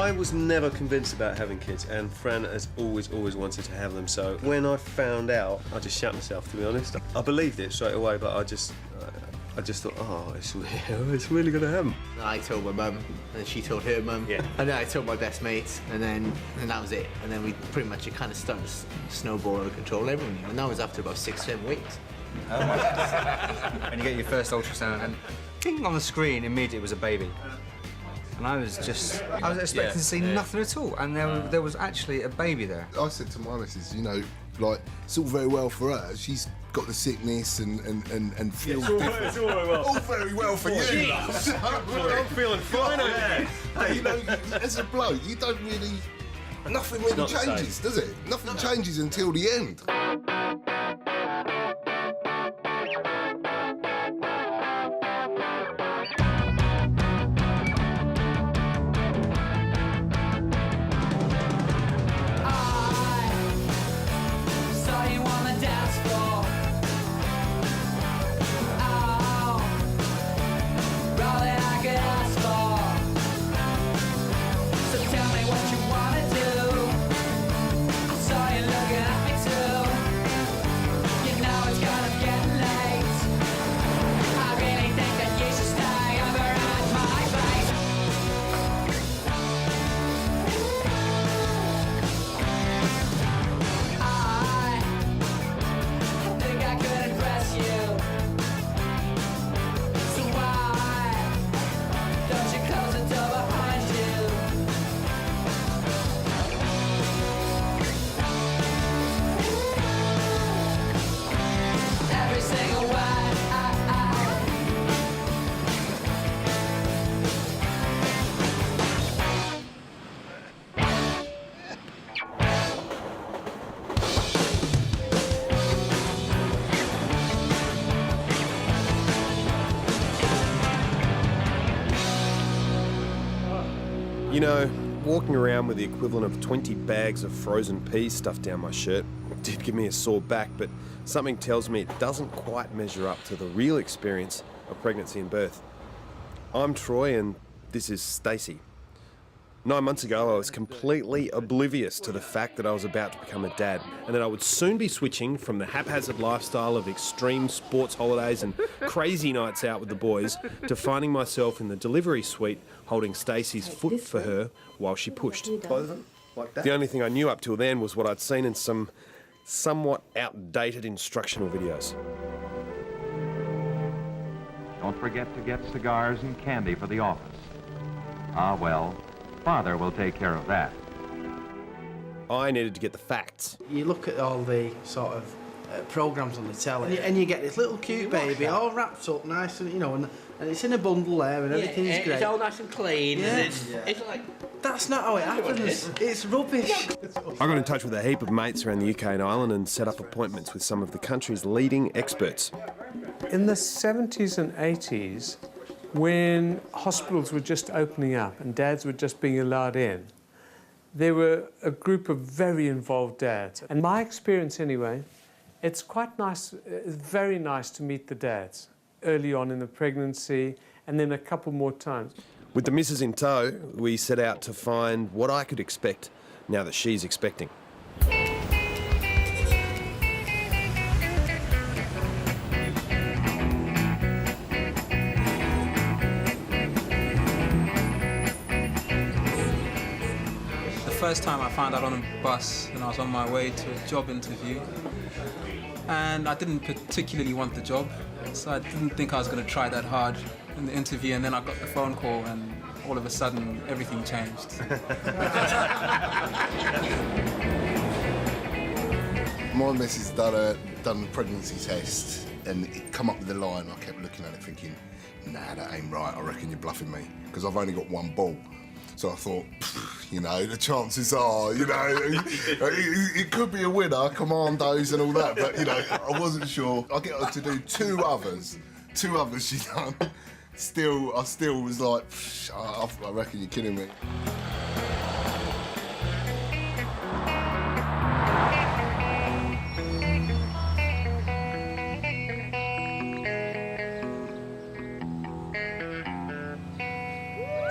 I was never convinced about having kids, and Fran has always wanted to have them. So when I found out, I just shut myself, to be honest. I believed it straight away, but I just thought, oh, it's really going to happen. I told my mum, and she told her mum, Yeah. and then I told my best mate, and that was it. And then we pretty much, it kind of started to snowball out of control, and everyone knew. And that was after about 6-7 weeks. And you get your first ultrasound, and ding on the screen, immediately it was a baby. And I was expecting to see nothing at all, and there was actually a baby there. I said to my missus, you know, like, it's all very well for her. She's got the sickness and feels different. It's all very well. All very well for you. I'm feeling fine over here. Hey, you know, as a bloke, you don't really... Nothing really not the same. changes, does it? Nothing changes until the end. You know, walking around with the equivalent of 20 bags of frozen peas stuffed down my shirt did give me a sore back, but something tells me it doesn't quite measure up to the real experience of pregnancy and birth. I'm Troy, and this is Stacey. 9 months ago, I was completely oblivious to the fact that I was about to become a dad, and that I would soon be switching from the haphazard lifestyle of extreme sports holidays and crazy nights out with the boys to finding myself in the delivery suite holding Stacey's foot for her while she pushed. Both of them, like that. The only thing I knew up till then was what I'd seen in some somewhat outdated instructional videos. Don't forget to get cigars and candy for the office. Ah, well, Father will take care of that. I needed to get the facts. You look at all the sort of programmes on the telly, and you get this little cute baby all wrapped up nice, and you know, and it's in a bundle there, and everything's great. It's all nice and clean. Yeah. And it's like... That's not how it happens. It's rubbish. I got in touch with a heap of mates around the UK and Ireland and set up appointments with some of the country's leading experts. In the 70s and 80s, when hospitals were just opening up and dads were just being allowed in, there were a group of very involved dads. And my experience anyway, it's quite nice, very nice to meet the dads early on in the pregnancy and then a couple more times. With the missus in tow, we set out to find what I could expect now that she's expecting. The first time I found out on a bus and I was on my way to a job interview, and I didn't particularly want the job, so I didn't think I was going to try that hard in the interview, and then I got the phone call and all of a sudden everything changed. My missus done the pregnancy test and it come up with the line. I kept looking at it thinking, nah, that ain't right. I reckon you're bluffing me because I've only got one ball. So I thought, you know, the chances are, you know, it could be a winner, commandos and all that, but, you know, I wasn't sure. I get her to do two others she done. I still was like, I reckon you're kidding me.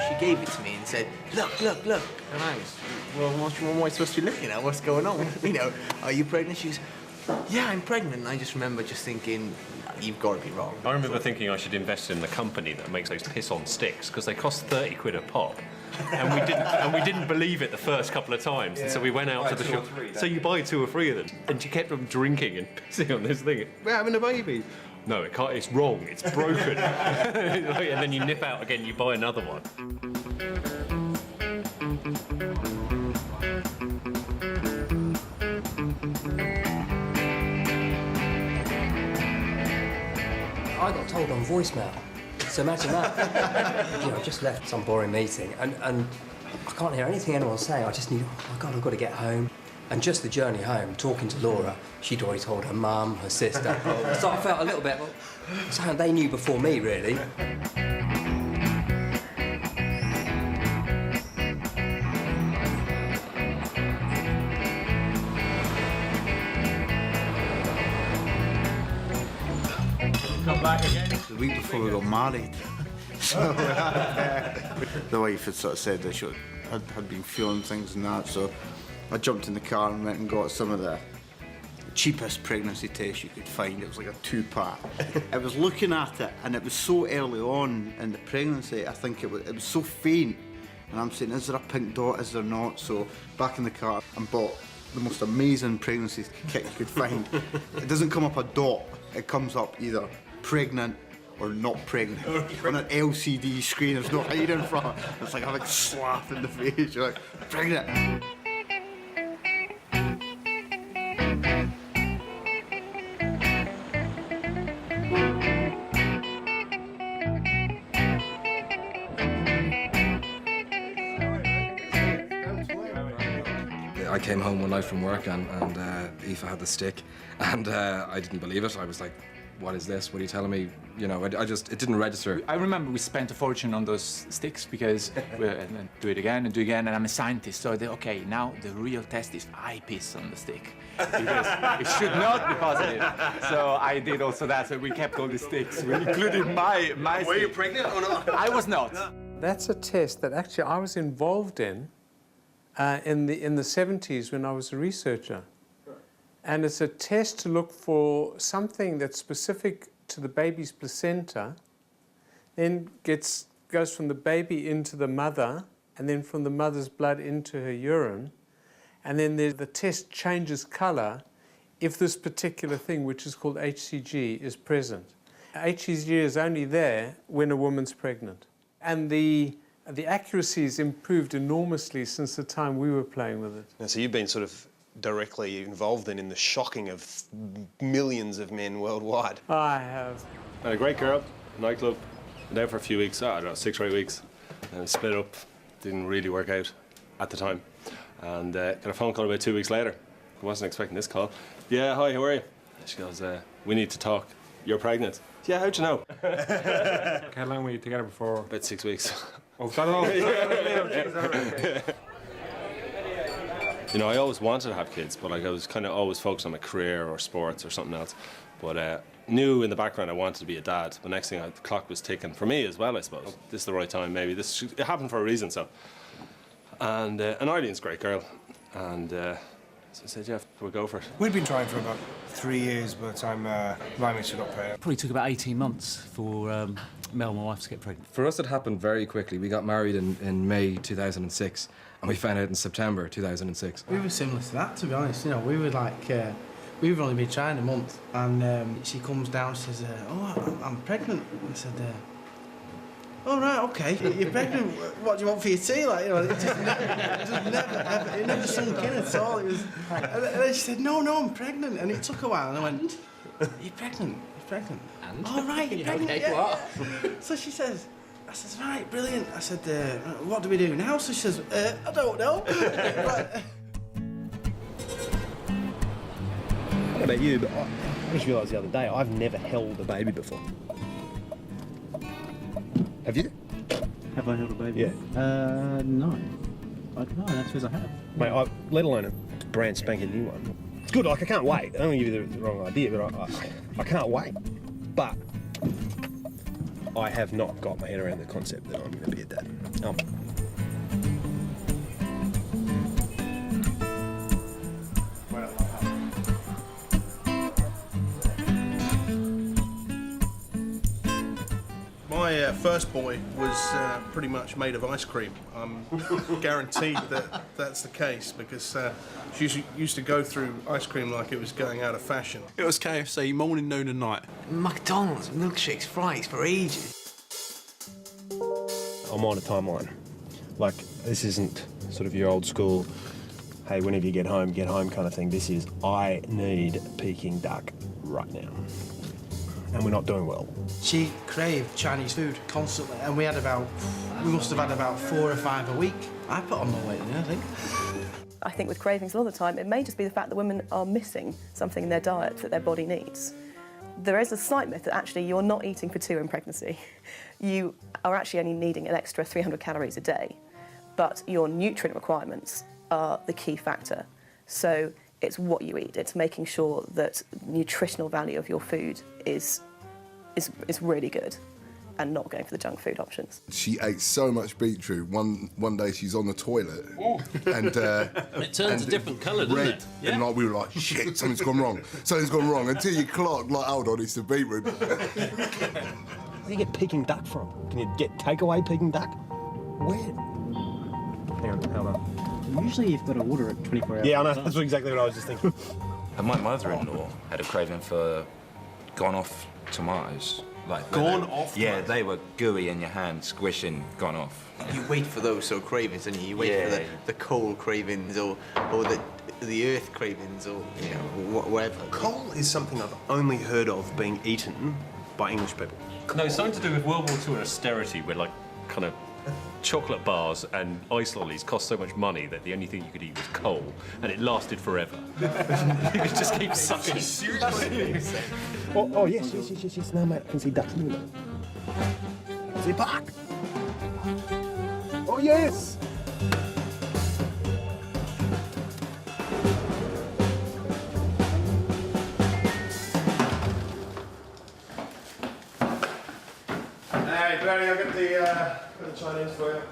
She she gave it to me and said, look, look, look. And I was, well, what am I supposed to be looking at? What's going on? You know, are you pregnant? She's, yeah, I'm pregnant. And I just remember just thinking, you've got to be wrong. I remember thinking I should invest in the company that makes those piss-on sticks because they cost 30 quid a pop. And we didn't believe it the first couple of times, and so we went out to the shop. So you buy 2 or 3 of them, and she kept on drinking and pissing on this thing. We're having a baby. No, it can't. It's wrong. It's broken. And then you nip out again. You buy another one. I got told on voicemail. So imagine that. You know, I just left some boring meeting and I can't hear anything anyone's saying. I just need, oh my God, I've got to get home. And just the journey home, talking to Laura, she'd already told her mum, her sister. So I felt a little bit, well, so they knew before me, really. Come back again. The week before we got married. So the wife had sort of said that she had been feeling things and that, so I jumped in the car and went and got some of the cheapest pregnancy tests you could find. It was like a 2-pack. I was looking at it and it was so early on in the pregnancy, I think it was so faint. And I'm saying, is there a pink dot, is there not? So back in the car and bought the most amazing pregnancy kit you could find. It doesn't come up a dot, it comes up either pregnant or not pregnant. On an LCD screen, there's no hiding in front. It's like I'm like slapped in the face. You're like, pregnant. I came home one night from work and Aoife had the stick, and I didn't believe it. I was like, what is this? What are you telling me? You know, it didn't register. I remember we spent a fortune on those sticks because we do it again and do it again, and I'm a scientist, so okay, now the real test is I piss on the stick. Because it should not be positive. So I did also that, so we kept all the sticks. We included my stick. Were you pregnant or not? I was not. That's a test that actually I was involved in the 70s when I was a researcher. And it's a test to look for something that's specific to the baby's placenta, then goes from the baby into the mother, and then from the mother's blood into her urine. And then the test changes colour if this particular thing, which is called HCG, is present. HCG is only there when a woman's pregnant. And the accuracy has improved enormously since the time we were playing with it. And so you've been sort of directly involved in the shocking of millions of men worldwide. I have. I had a great girl, nightclub, been there for a few weeks, I don't know, 6 or 8 weeks. And we split up, didn't really work out at the time. And got a phone call about 2 weeks later. I wasn't expecting this call. Yeah, hi, how are you? She goes, we need to talk. You're pregnant. Yeah, how'd you know? How long were you together before? About 6 weeks. Oh, that long? You know, I always wanted to have kids, but like I was kind of always focused on my career or sports or something else. But knew in the background I wanted to be a dad. The next thing, the clock was ticking for me as well, I suppose. This is the right time, maybe. It happened for a reason, so. And Eileen's a great girl. And so I said, yeah, we'll go for it. We'd been trying for about 3 years by the time Ryan got pregnant. Probably took about 18 months for Mel, my wife, to get pregnant. For us, it happened very quickly. We got married in May 2006, and we found out in September 2006. We were similar to that, to be honest. You know, we were like, we've only been trying a month, and she comes down and says, oh, I'm pregnant. I said, oh, right, okay, you're pregnant. What do you want for your tea? Like, you know, it never sunk in at all. It was, and then she said, no, I'm pregnant. And it took a while, and I went, you're pregnant, you're pregnant. And? Oh, right, you're pregnant, okay, yeah. what? So she says, I said, right, brilliant. I said, what do we do now? So she says, I don't know. I don't know about you, but I just realised the other day, I've never held a baby before. Have you? Have I held a baby? Yeah. No. I don't suppose I have. Mate, let alone a brand spanking new one. It's good, like I can't wait. I don't want to give you the wrong idea, but I can't wait. But I have not got my head around the concept that I'm going to be a dad. My first boy was pretty much made of ice cream. I'm guaranteed that that's the case because she used to go through ice cream like it was going out of fashion. It was KFC morning, noon and night. McDonald's, milkshakes, fries for ages. I'm on a timeline. Like, this isn't sort of your old school, hey, whenever you get home kind of thing. This is, I need Peking duck right now. And we're not doing well. She craved Chinese food constantly, and we must have had about 4 or 5 a week. I put on more weight than her, I think. I think with cravings a lot of the time, it may just be the fact that women are missing something in their diet that their body needs. There is a slight myth that actually you're not eating for 2 in pregnancy. You are actually only needing an extra 300 calories a day, but your nutrient requirements are the key factor. So it's what you eat. It's making sure that nutritional value of your food is really good and not going for the junk food options. She ate so much beetroot. One day she's on the toilet and it turns a different colour, doesn't red, it? Yeah. and like we were like, shit, something's gone wrong. Something's gone wrong until you clock, like, hold on, it's the beetroot. Where do you get Peking duck from? Can you get takeaway Peking duck? Where? Hang on, hold on. Usually you've got to order it 24 hours. Yeah, I know. That's exactly what I was just thinking. And my mother-in-law had a craving for gone-off tomatoes. Like Gone-off Yeah, tomatoes? they were gooey in your hand, squishing, gone off. You wait for those sort of cravings, and you wait for the coal cravings or the earth cravings or whatever. Coal is something I've only heard of being eaten by English people. No, it's something to do with World War II and austerity, where like kind of chocolate bars and ice lollies cost so much money that the only thing you could eat was coal, and it lasted forever. You could just keep sucking. Oh, yes. Now, mate, I can see ducks in there. See a park. Oh, yes. Hey, Barry, I'll get the Chinese for you.